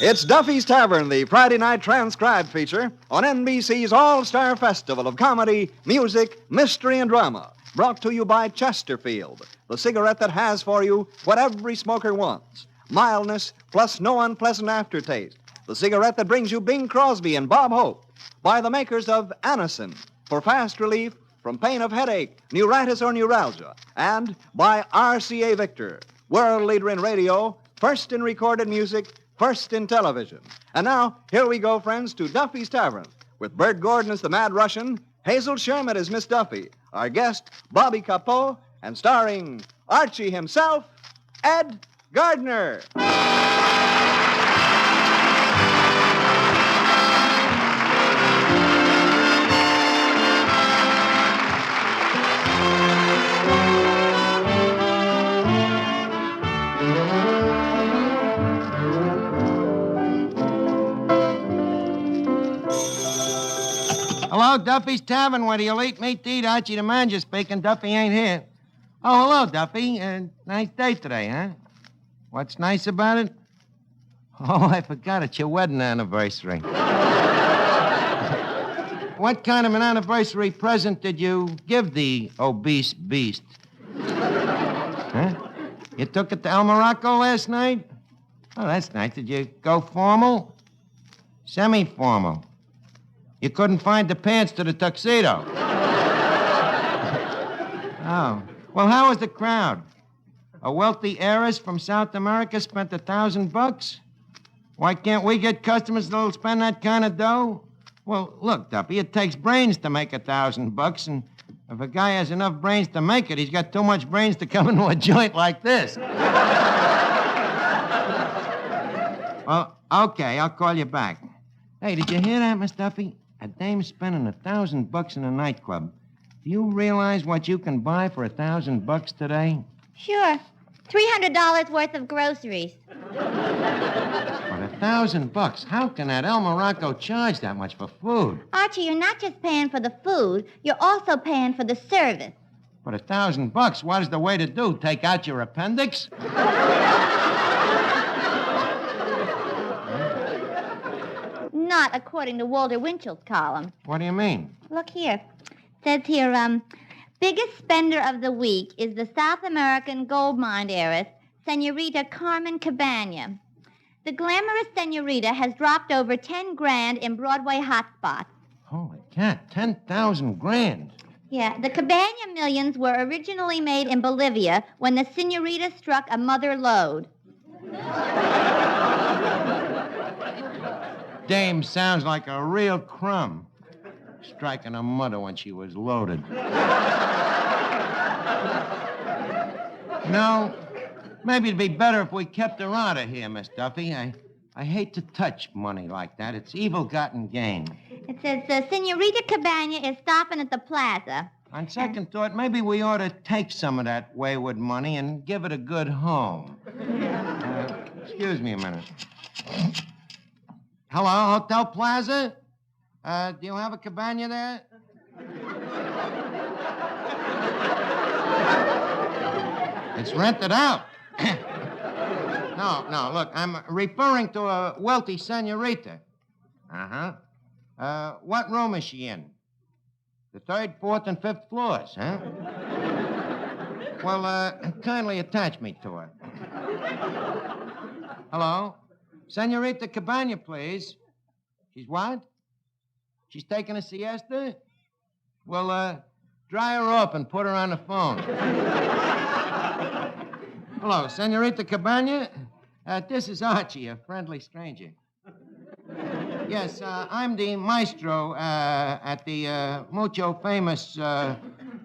It's Duffy's Tavern, the Friday night transcribed feature on NBC's All-Star Festival of comedy, music, mystery, and drama. Brought to you by Chesterfield, the cigarette that has for you what every smoker wants. Mildness plus no unpleasant aftertaste. The cigarette that brings you Bing Crosby and Bob Hope. By the makers of Anacin, for fast relief from pain of headache, neuritis, or neuralgia. And by RCA Victor, world leader in radio, first in recorded music, first in television. And now, here we go, friends, to Duffy's Tavern, with Bert Gordon as the Mad Russian, Hazel Sherman as Miss Duffy, our guest, Bobby Capo, and starring Archie himself, Ed Gardner. Hello, Duffy's Tavern, where you'll eat meat to eat. Archie the manager speaking. Duffy ain't here. Oh, hello, Duffy. Nice day today, huh? What's nice about it? Oh, I forgot it's your wedding anniversary. What kind of an anniversary present did you give the obese beast? Huh? You took it to El Morocco last night? Oh, that's nice. Did you go formal? Semi-formal. You couldn't find the pants to the tuxedo. Oh. Well, how was the crowd? A wealthy heiress from South America spent $1,000? Why can't we get customers that'll spend that kind of dough? Well, look, Duffy, it takes brains to make $1,000, and if a guy has enough brains to make it, he's got too much brains to come into a joint like this. Well, okay, I'll call you back. Hey, did you hear that, Miss Duffy? A dame's spending $1,000 in a nightclub. Do you realize what you can buy for $1,000 today? Sure. $300 worth of groceries. For $1,000? How can that El Morocco charge that much for food? Archie, you're not just paying for the food, you're also paying for the service. For $1,000, what is the way to do? Take out your appendix? Not according to Walter Winchell's column. What do you mean? Look here. It says here, biggest spender of the week is the South American gold mine heiress, Senorita Carmen Cabana. The glamorous Senorita has dropped over 10 grand in Broadway hotspots. Holy cat, 10,000 grand. Yeah, the Cabana millions were originally made in Bolivia when the Senorita struck a mother lode. Dame sounds like a real crumb. Striking a mother when she was loaded. No, maybe it'd be better if we kept her out of here, Miss Duffy. I hate to touch money like that. It's evil-gotten gain. It says Senorita Cabana is stopping at the plaza. On second thought, maybe we ought to take some of that wayward money and give it a good home. Excuse me a minute. Hello, Hotel Plaza? Do you have a cabana there? It's rented out. No, look, I'm referring to a wealthy senorita. Uh-huh. What room is she in? The 3rd, 4th, and 5th floors, huh? Well, kindly attach me to her. Hello? Senorita Cabana, please. She's what? She's taking a siesta? Well, dry her up and put her on the phone. Hello, Senorita Cabana? This is Archie, a friendly stranger. Yes, I'm the maestro at the mucho famous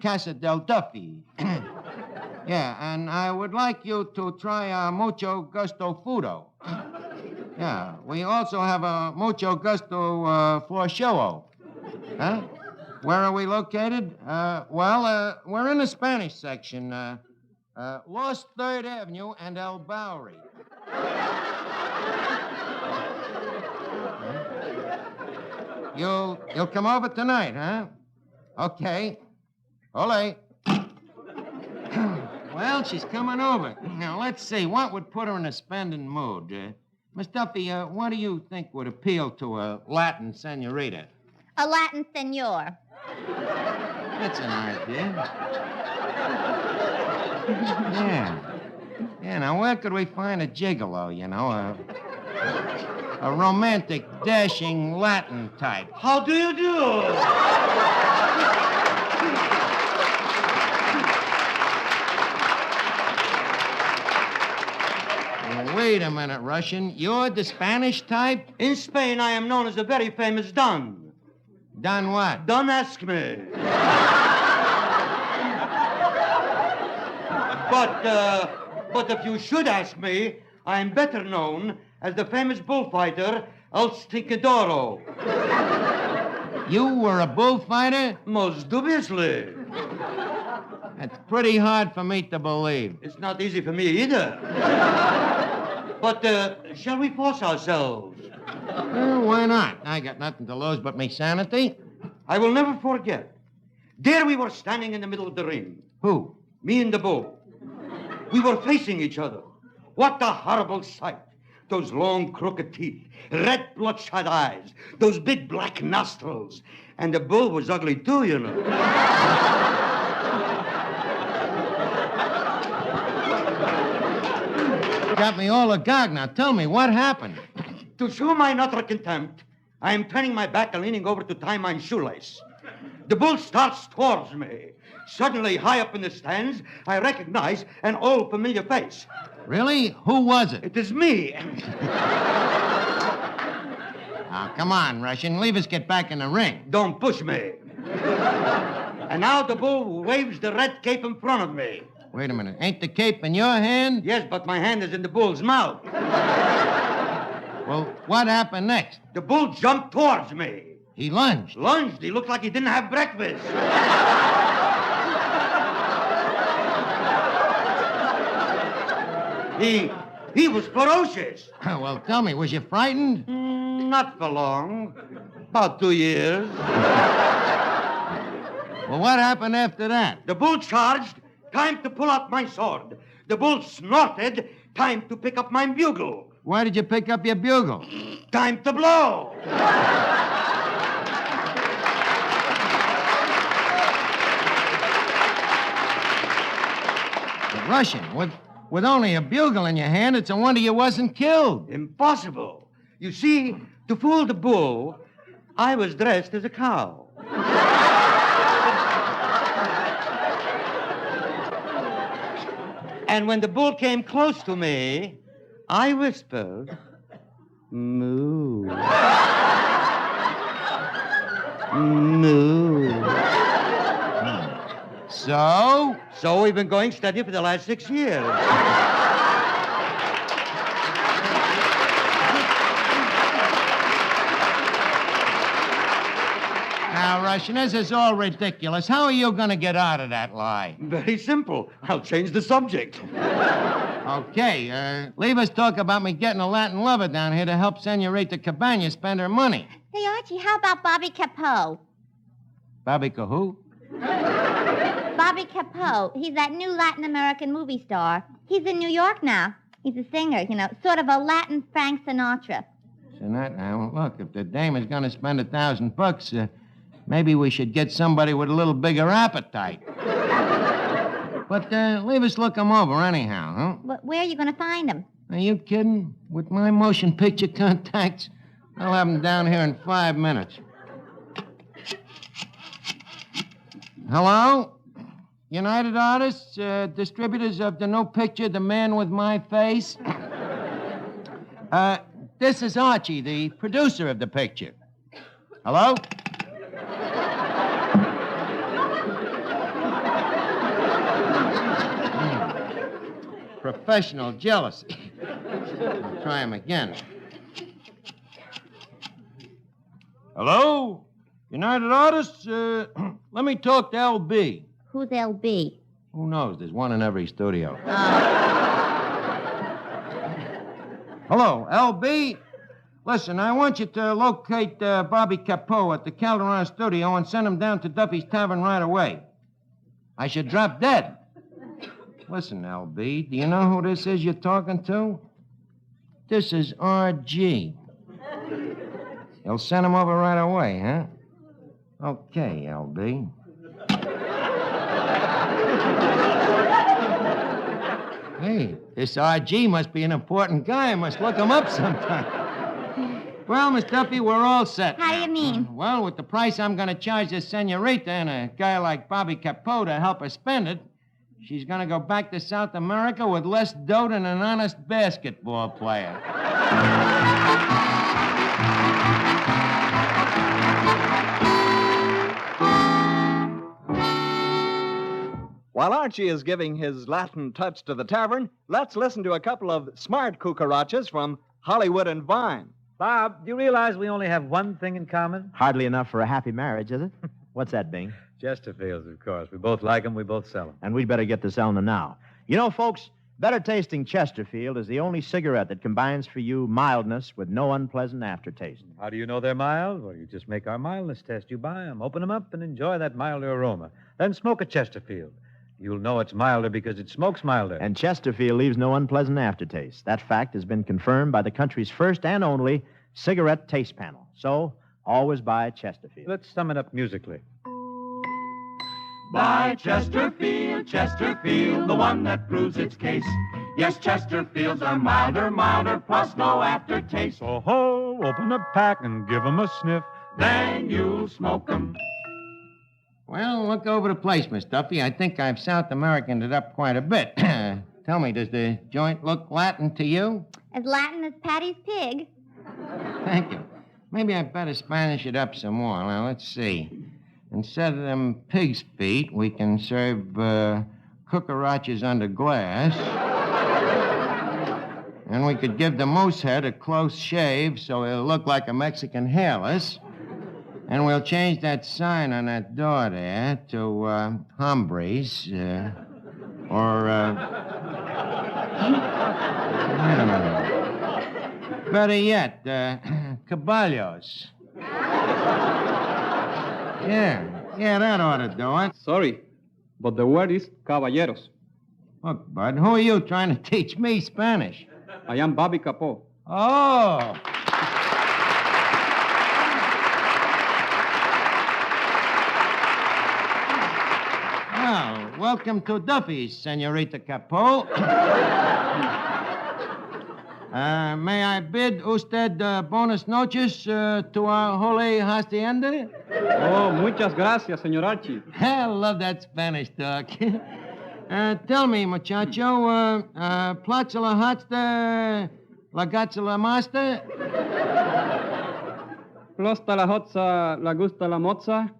Casa del Duffy. Yeah, and I would like you to try mucho gusto fudo. Yeah, we also have a mucho gusto florciolo. Huh? Where are we located? Well, we're in the Spanish section. Lost 3rd Avenue and El Bowery. You'll come over tonight, huh? Okay. Ole. Well, she's coming over. Now, let's see. What would put her in a spending mood? Miss Duffy, what do you think would appeal to a Latin senorita? A Latin senor. That's an idea. Yeah. Yeah, now where could we find a gigolo, you know? A romantic, dashing Latin type. How do you do? Wait a minute, Russian. You're the Spanish type? In Spain, I am known as a very famous Don. Done what? Don't ask me. But if you should ask me, I am better known as the famous bullfighter El Stinkadoro. You were a bullfighter? Most dubiously. That's pretty hard for me to believe. It's not easy for me either. But shall we force ourselves? Well, why not? I got nothing to lose but me sanity. I will never forget. There we were standing in the middle of the ring. Who? Me and the bull. We were facing each other. What a horrible sight. Those long, crooked teeth, red, bloodshot eyes, those big black nostrils. And the bull was ugly, too, you know. Got me all agog. Now tell me, what happened? To show my utter contempt, I am turning my back and leaning over to tie my shoelace. The bull starts towards me. Suddenly, high up in the stands, I recognize an old familiar face. Really? Who was it? It is me. Now, come on, Russian. Leave us get back in the ring. Don't push me. And now the bull waves the red cape in front of me. Wait a minute. Ain't the cape in your hand? Yes, but my hand is in the bull's mouth. Well, what happened next? The bull jumped towards me. He lunged. Lunged. He looked like he didn't have breakfast. He was ferocious. Well, tell me, was you frightened? Not for long. About 2 years. Well, what happened after that? The bull charged. Time to pull out my sword. The bull snorted. Time to pick up my bugle. Why did you pick up your bugle? Time to blow. The Russian, with only a bugle in your hand, it's a wonder you wasn't killed. Impossible. You see, to fool the bull, I was dressed as a cow. And when the bull came close to me, I whispered, moo. Moo. So? So we've been going steady for the last 6 years. Now, Russian, this is all ridiculous. How are you going to get out of that lie? Very simple. I'll change the subject. Okay, leave us talk about me getting a Latin lover down here to help Senorita Cabana spend her money. Say, Archie, how about Bobby Capo? Bobby who? Bobby Capo. He's that new Latin American movie star. He's in New York now. He's a singer, you know, sort of a Latin Frank Sinatra. Sinatra? Now, look, if the dame is going to spend $1,000, maybe we should get somebody with a little bigger appetite. But leave us look him over anyhow, huh? But where are you going to find him? Are you kidding? With my motion picture contacts, I'll have him down here in 5 minutes. Hello? United Artists, distributors of the new picture, The Man with My Face? This is Archie, the producer of the picture. Hello? Professional jealousy. I'll try him again. Hello? United Artists? Let me talk to LB. Who's LB? Who knows? There's one in every studio. Oh. Hello, LB? Listen, I want you to locate Bobby Capo at the Calderon studio and send him down to Duffy's Tavern right away. I should drop dead. Listen, LB, do you know who this is you're talking to? This is R.G. You'll send him over right away, huh? Okay, L.B. Hey, this R.G. must be an important guy. I must look him up sometime. Well, Miss Duffy, we're all set. How do you mean? Well, with the price I'm going to charge this senorita and a guy like Bobby Capo to help her spend it, she's going to go back to South America with less dough than an honest basketball player. While Archie is giving his Latin touch to the tavern, let's listen to a couple of smart cucarachas from Hollywood and Vine. Bob, do you realize we only have one thing in common? Hardly enough for a happy marriage, is it? What's that, Bing? Chesterfields, of course. We both like them, we both sell them. And we'd better get to selling them now. You know, folks, better tasting Chesterfield is the only cigarette that combines for you mildness with no unpleasant aftertaste. How do you know they're mild? Well, you just make our mildness test. You buy them, open them up, and enjoy that milder aroma. Then smoke a Chesterfield. You'll know it's milder because it smokes milder. And Chesterfield leaves no unpleasant aftertaste. That fact has been confirmed by the country's first and only cigarette taste panel. So, always buy Chesterfield. Let's sum it up musically. Buy Chesterfield, Chesterfield, the one that proves its case. Yes, Chesterfields are milder, plus no aftertaste. So ho, open a pack and give 'em a sniff. Then you'll smoke 'em. Well, look over the place, Miss Duffy. I think I've South Americaned it up quite a bit. Tell me, does the joint look Latin to you? As Latin as Patty's pig. Thank you. Maybe I'd better Spanish it up some more. Now, let's see. Instead of them pig's feet, we can serve cucarachas under glass. And we could give the moose head a close shave so it'll look like a Mexican hairless. And we'll change that sign on that door there to hombres, better yet, caballos. Yeah, that ought to do it. Sorry, but the word is caballeros. Look, Bud, who are you trying to teach me Spanish? I am Bobby Capo. Oh. Well, welcome to Duffy's, Senorita Capo. May I bid usted buenas noches to our holy hacienda? Oh, muchas gracias, señor Archie. I love that Spanish talk. Tell me, muchacho, plaza la hotsta, la gatza la masta? Plosta la hotza, la gusta la mozza.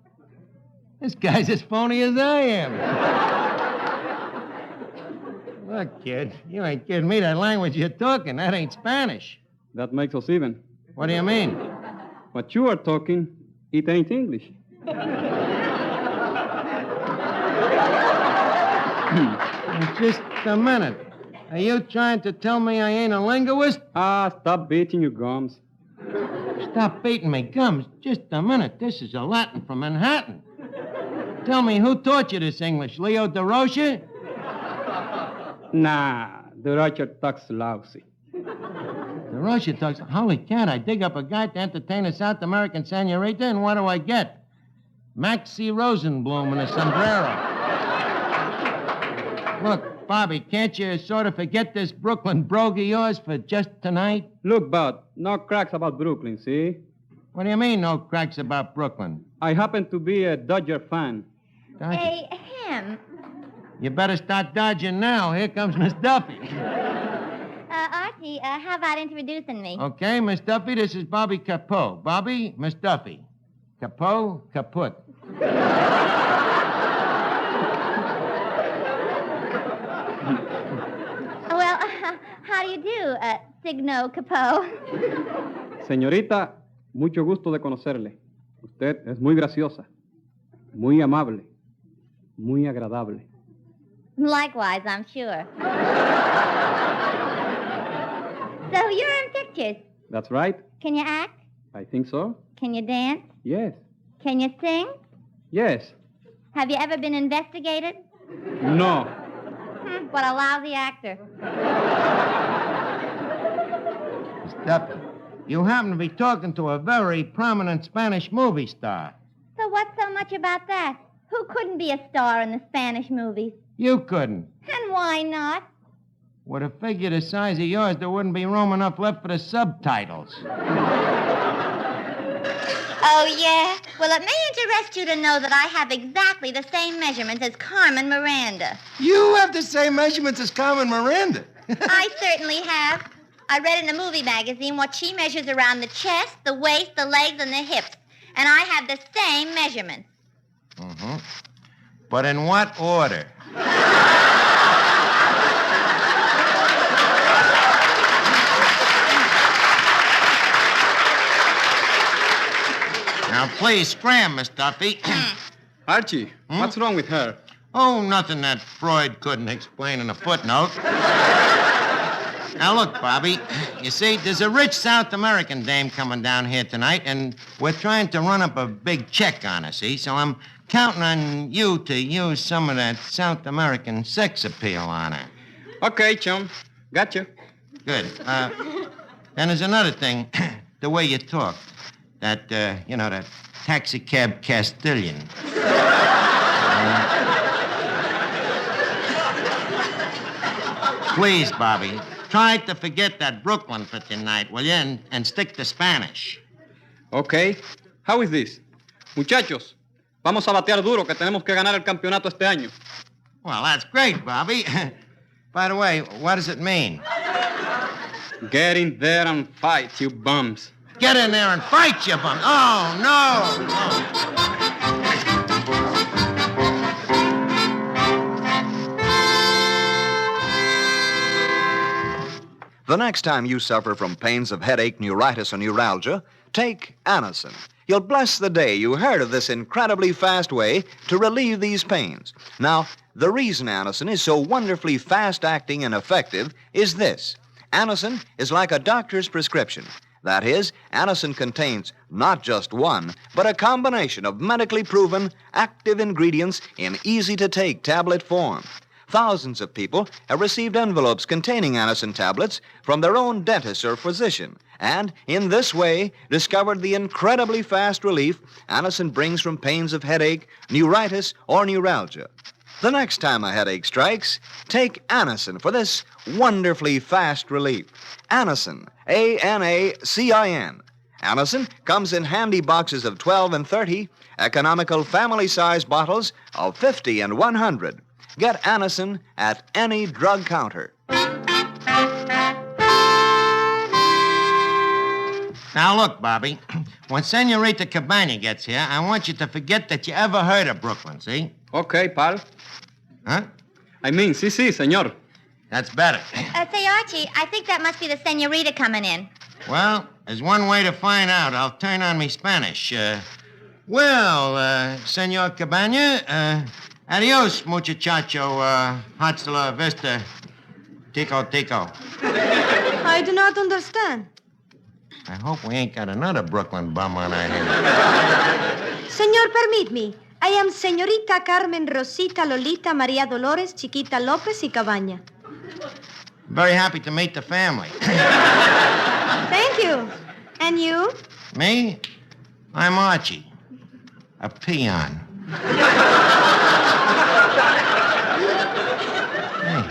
This guy's as phony as I am. Look, kid, you ain't kidding me. That language you're talking, that ain't Spanish. That makes us even. What do you mean? What you are talking, it ain't English. Just a minute. Are you trying to tell me I ain't a linguist? Ah, stop beating your gums. Stop beating me gums. Just a minute. This is a Latin from Manhattan. Tell me, who taught you this English? Leo DeRocha? Nah, the Roger talks lousy. DeRocha talks... Holy cat, I dig up a guy to entertain a South American senorita, and what do I get? Maxie Rosenblum and a sombrero. Look, Bobby, can't you sort of forget this Brooklyn brogue of yours for just tonight? Look, Bud, no cracks about Brooklyn, see? What do you mean, no cracks about Brooklyn? I happen to be a Dodger fan. Dodger? Hey, him. You better start dodging now. Here comes Miss Duffy. Archie, how about introducing me? Okay, Miss Duffy, this is Bobby Capo. Bobby, Miss Duffy. Capo, kaput. Well, how do you do, Signo Capo? Señorita, mucho gusto de conocerle. Usted es muy graciosa, muy amable, muy agradable. Likewise, I'm sure. So you're in pictures. That's right. Can you act? I think so. Can you dance? Yes. Can you sing? Yes. Have you ever been investigated? No. What a lousy actor. Duffy, you happen to be talking to a very prominent Spanish movie star. So what's so much about that? Who couldn't be a star in the Spanish movies? You couldn't. And why not? With a figure the size of yours, there wouldn't be room enough left for the subtitles. Oh, yeah? Well, it may interest you to know that I have exactly the same measurements as Carmen Miranda. You have the same measurements as Carmen Miranda. I certainly have. I read in a movie magazine what she measures around the chest, the waist, the legs, and the hips. And I have the same measurements. Mm-hmm. But in what order? Now, please scram, Miss Duffy. Archie, what's wrong with her? Oh, nothing that Freud couldn't explain in a footnote. Now, look, Bobby, you see, there's a rich South American dame coming down here tonight, and we're trying to run up a big check on her, see? So I'm counting on you to use some of that South American sex appeal on her. Okay, chum. Gotcha. Good. Then there's another thing, the way you talk. That, that taxicab Castilian. Please, Bobby, try to forget that Brooklyn for tonight, will you? And stick to Spanish. Okay. How is this? Muchachos, vamos a batear duro que tenemos que ganar el campeonato este año. Well, that's great, Bobby. By the way, what does it mean? Get in there and fight, you bums. Get in there and fight, you bum. Oh, no. The next time you suffer from pains of headache, neuritis, or neuralgia, take Anacin. You'll bless the day you heard of this incredibly fast way to relieve these pains. Now, the reason Anacin is so wonderfully fast-acting and effective is this. Anacin is like a doctor's prescription. That is, Anacin contains not just one, but a combination of medically proven active ingredients in easy-to-take tablet form. Thousands of people have received envelopes containing Anacin tablets from their own dentist or physician, and in this way discovered the incredibly fast relief Anacin brings from pains of headache, neuritis, or neuralgia. The next time a headache strikes, take Anacin for this wonderfully fast relief. Anacin, A-N-A-C-I-N. Anacin comes in handy boxes of 12 and 30, economical family-size bottles of 50 and 100. Get Anacin at any drug counter. Now, look, Bobby, when Senorita Cabana gets here, I want you to forget that you ever heard of Brooklyn, see? Okay, pal. Huh? I mean, sí, señor. That's better. Say, Archie, I think that must be the senorita coming in. Well, there's one way to find out. I'll turn on me Spanish. Senor Cabana, adios, muchacho, hasta la vista, tico. I do not understand. I hope we ain't got another Brooklyn bum on our hands. Señor, permit me. I am Señorita Carmen Rosita Lolita María Dolores Chiquita López y Cabaña. Very happy to meet the family. Thank you. And you? Me? I'm Archie, a peon. Hey,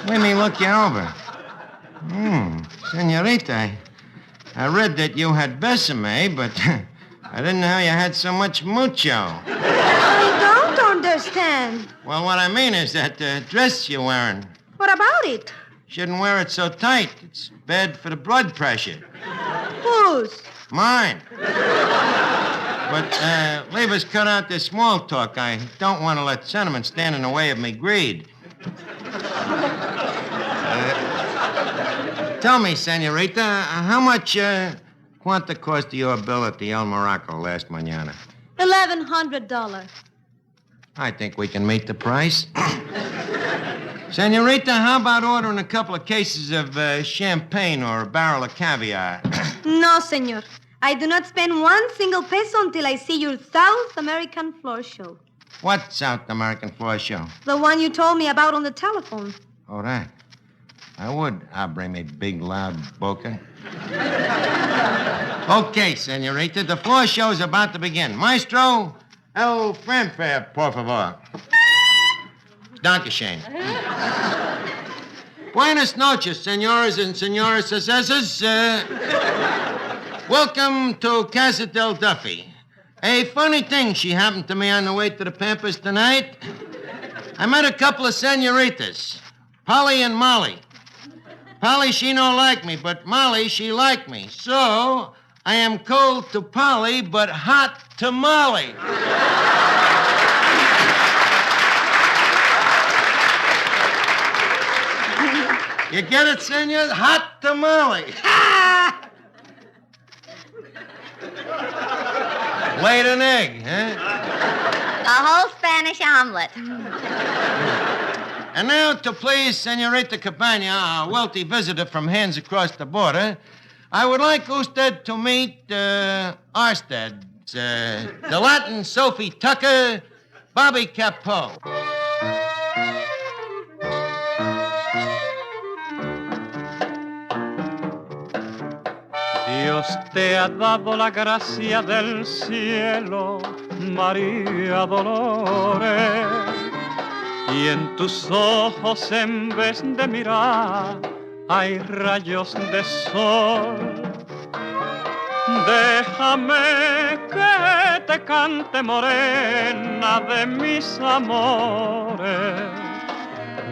let me look you over. Senorita, I read that you had Besame, but I didn't know you had so much mucho. I don't understand. Well, what I mean is that dress you're wearing. What about it? Shouldn't wear it so tight. It's bad for the blood pressure. Whose? Mine. But leave us cut out this small talk. I don't want to let sentiment stand in the way of me greed. Tell me, Senorita, how much cuánto cost your bill at the El Morocco last mañana? $1,100. I think we can meet the price. Senorita, how about ordering a couple of cases of champagne or a barrel of caviar? No, senor. I do not spend one single peso until I see your South American floor show. What South American floor show? The one you told me about on the telephone. Oh, that. I would, Abre, me big, loud boca. Okay, senorita, the floor show's about to begin. Maestro, el fanfare, por favor. Dankeschön. Buenas noches, senores and señoras. Welcome to Casa del Duffy. A funny thing she happened to me on the way to the Pampas tonight. I met a couple of senoritas, Polly and Molly. Polly, she don't like me, but Molly, she like me. So, I am cold to Polly, but hot to Molly. You get it, senor? Hot tamale. Laid an egg, huh? A whole Spanish omelet. And now, to please Senorita Cabana, a wealthy visitor from hands across the border, I would like usted to meet Arsted, the Latin Sophie Tucker, Bobby Capo. Dios te ha dado la gracia del cielo, María Dolores, y en tus ojos en vez de mirar hay rayos de sol. Déjame que te cante, morena de mis amores,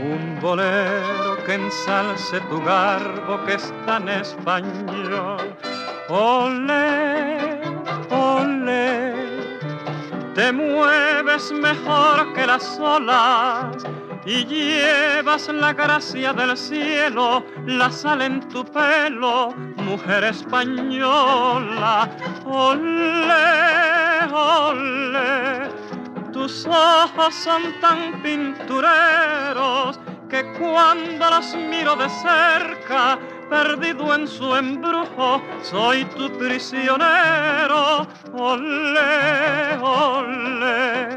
un bolero que ensalce tu garbo que es tan español. Olé, olé, te mueves mejor que las olas y llevas la gracia del cielo, la sal en tu pelo, mujer española. Olé, olé, tus ojos son tan pintureros que cuando los miro de cerca, perdido en su embrujo, soy tu prisionero. Olé, olé,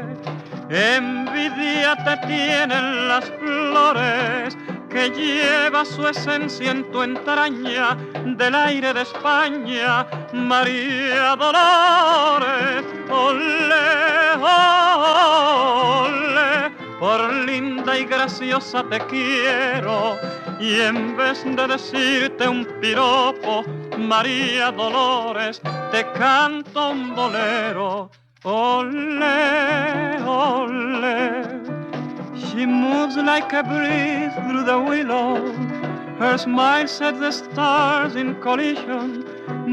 envidia te tienen las flores que lleva su esencia en tu entraña del aire de España, María Dolores. Olé, olé, por linda y graciosa te quiero, y en vez de decirte un piropo, María Dolores, te canto un bolero. Olé, olé, she moves like a breeze through the willow. Her smile sets the stars in collision.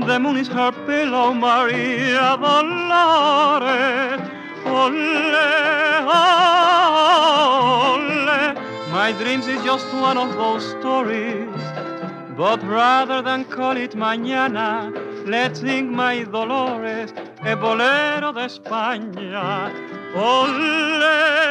The moon is her pillow, María Dolores. Olé, olé, my dreams is just one of those stories. But rather than call it mañana, let's sing, my Dolores, a bolero de España. Olé,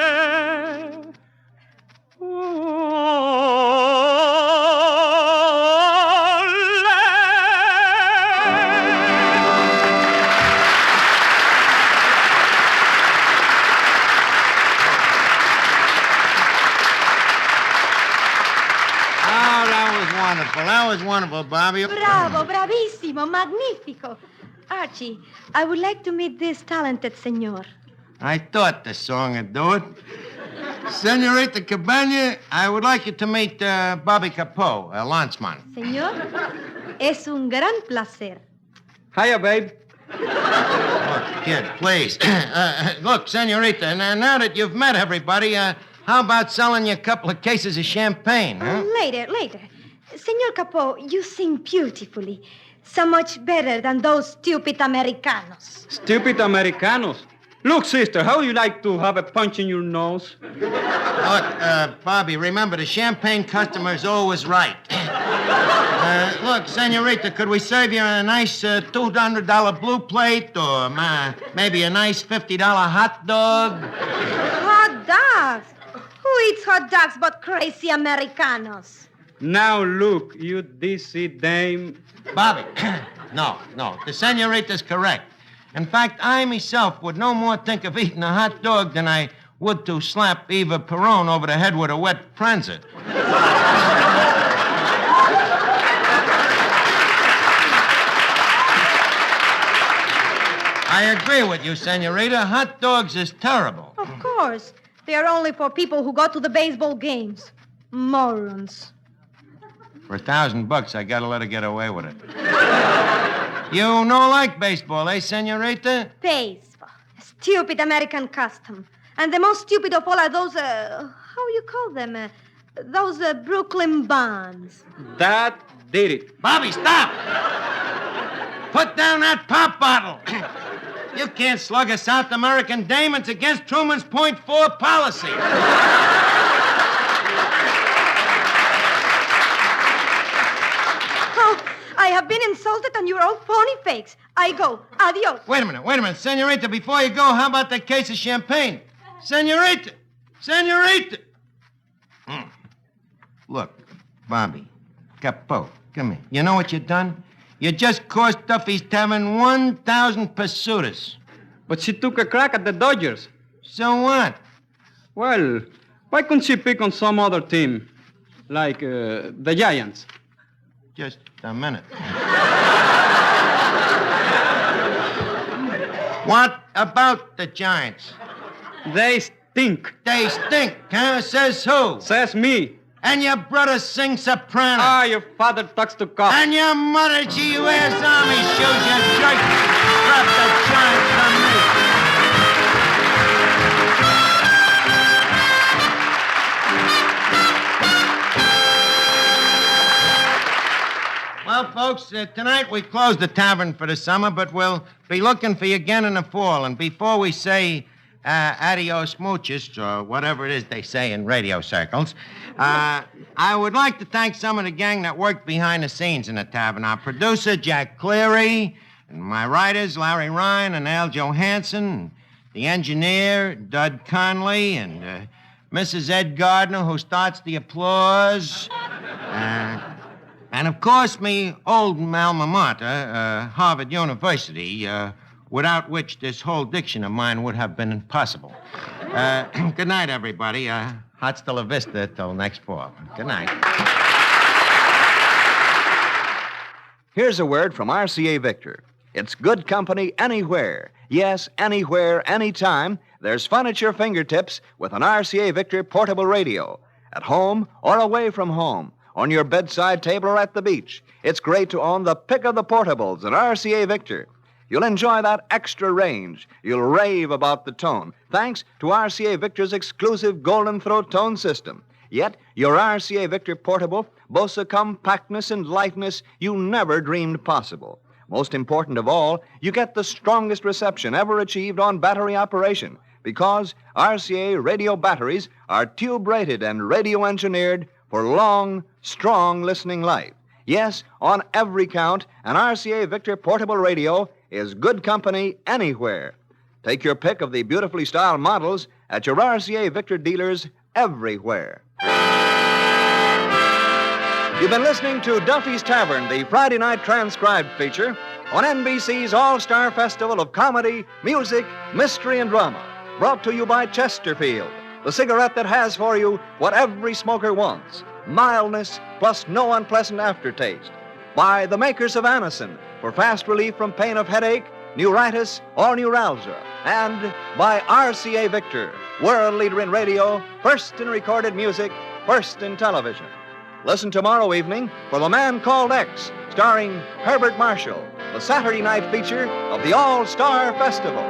That was wonderful, Bobby. Bravo, bravissimo, magnifico. Archie, I would like to meet this talented senor. I thought the song would do it. Senorita Cabana, I would like you to meet Bobby Capo, a lanceman. Señor, es un gran placer. Hiya, babe. Look, kid, please. Look, senorita, now that you've met everybody, how about selling you a couple of cases of champagne, huh? Later. Senor Capo, you sing beautifully. So much better than those stupid Americanos. Stupid Americanos. Look, sister, how would you like to have a punch in your nose? Look, Bobby, remember, the champagne customer's always right. Look, senorita, could we serve you a nice $200 blue plate or maybe a nice $50 hot dog? Hot dogs? Who eats hot dogs but crazy Americanos? Now, look, you DC dame. Bobby, no, the senorita's correct. In fact, I myself would no more think of eating a hot dog than I would to slap Eva Perón over the head with a wet prancer. I agree with you, senorita. Hot dogs is terrible. Of course. They are only for people who go to the baseball games. Morons. For $1,000, I gotta let her get away with it. You no like baseball, eh, senorita? Baseball. Stupid American custom. And the most stupid of all are those, how you call them? Those Brooklyn bonds. That did it. Bobby, stop! Put down that pop bottle. You can't slug a South American dame. It's against Truman's .4 policy. Oh, I have been insulted on your old phony fakes. I go. Adios. Wait a minute. Senorita, before you go, how about that case of champagne? Senorita! Look, Bobby, Capo, come here. You know what you done? You just cost Duffy's Tavern 1,000 pesetas. But she took a crack at the Dodgers. So what? Well, why couldn't she pick on some other team? Like the Giants? Just a minute. What about the Giants? They stink. They stink, huh? Says who? Says me. And your brother sings soprano. Ah, your father talks to cops. And your mother, gee wears army shoes, you jerk. Drop the Giants from me. Well, folks, tonight we close the tavern for the summer, but we'll be looking for you again in the fall. And before we say adios muchos, or whatever it is they say in radio circles, I would like to thank some of the gang that worked behind the scenes in the tavern. Our producer, Jack Cleary, and my writers, Larry Ryan and Al Johansson, and the engineer, Dud Conley, and Mrs. Ed Gardner, who starts the applause. And, of course, me old alma mater, Harvard University, without which this whole diction of mine would have been impossible. Good night, everybody. Hasta la vista till next fall. Good night. Here's a word from RCA Victor. It's good company anywhere. Yes, anywhere, anytime. There's fun at your fingertips with an RCA Victor portable radio. At home or away from home. On your bedside table or at the beach. It's great to own the pick of the portables at RCA Victor. You'll enjoy that extra range. You'll rave about the tone, thanks to RCA Victor's exclusive Golden Throat tone system. Yet, your RCA Victor portable boasts a compactness and lightness you never dreamed possible. Most important of all, you get the strongest reception ever achieved on battery operation, because RCA radio batteries are tube-rated and radio-engineered for long, strong listening life. Yes, on every count, an RCA Victor portable radio is good company anywhere. Take your pick of the beautifully styled models at your RCA Victor dealers everywhere. You've been listening to Duffy's Tavern, the Friday night transcribed feature on NBC's All-Star Festival of Comedy, Music, Mystery, and Drama. Brought to you by Chesterfield, the cigarette that has for you what every smoker wants. Mildness plus no unpleasant aftertaste. By the makers of Anacin for fast relief from pain of headache, neuritis, or neuralgia. And by RCA Victor, world leader in radio, first in recorded music, first in television. Listen tomorrow evening for The Man Called X, starring Herbert Marshall, the Saturday night feature of the All-Star Festival.